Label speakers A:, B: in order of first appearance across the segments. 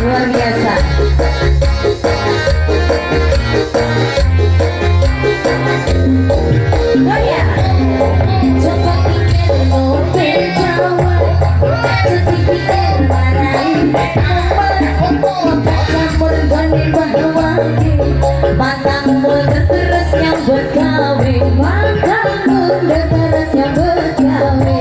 A: luar biasa. Oh ya, coba pikir mobil Jawa, sedikit barang, campur gandeng bahwa matang mundur terus nyambut gawe, matang mundur terus nyambut gawe.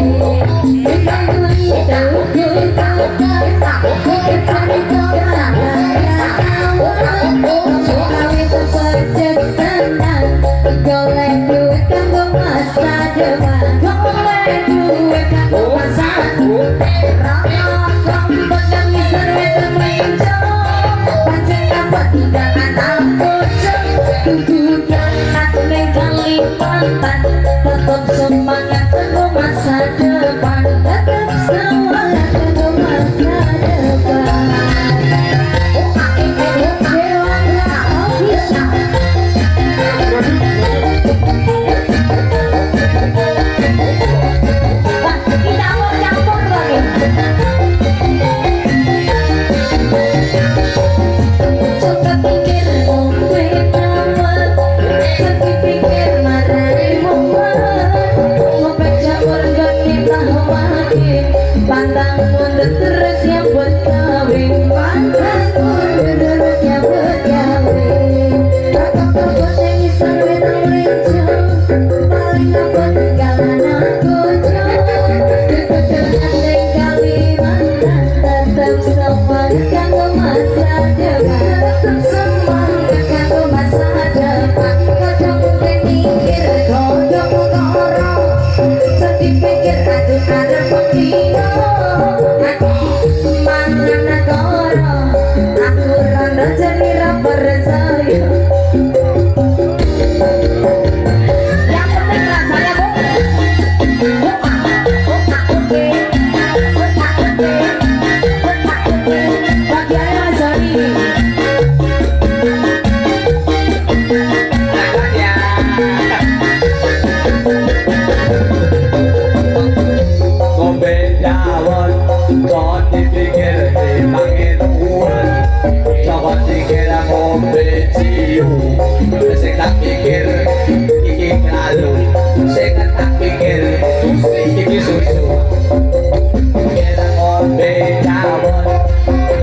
A: Golek duit kanggo masa depan, golek duit kanggo masa depan. Rokok pedang ngisor wetu menjo, pancen dapat tidak anak bocor. Dudukan hati ning Kalimantan, tetep semangat kanggo masa depan, tetep semangat kanggo masa depan. Pantang mundur terus yang buat kawin, pantang mundur terus yang buat kawin. Rokok kebut yang ngisor wetu menjo, paling apa tinggalan aku jo. Dudukan ning Kalimantan, tetep semangat kanggo masa depan, tetep semangat kanggo masa depan. Kodok mungkin mikir kodok koro, sedih pikir aduh arep pekino. Mangan negara, aku rondo jadi rapper saya. Yang penting rasanya bagiannya Mas Joni.
B: Ngombe dawon, kok dipikir timangin uwen. Coba dikira ngombe ciu, sing tak pikir iki kalung, sing tak pikir iki susu. Kira ngombe dawon,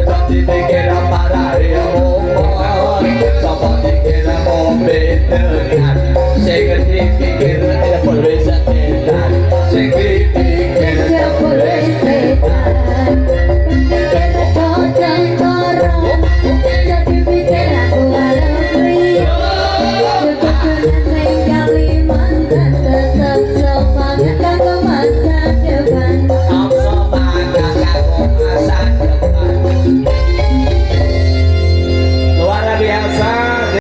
B: kok dipikir parah omong. Coba dikira ngombe dengan, sing dipikir tidak boleh setelan, sing dipikir
A: Tidak boleh setan, pikir kodok koro,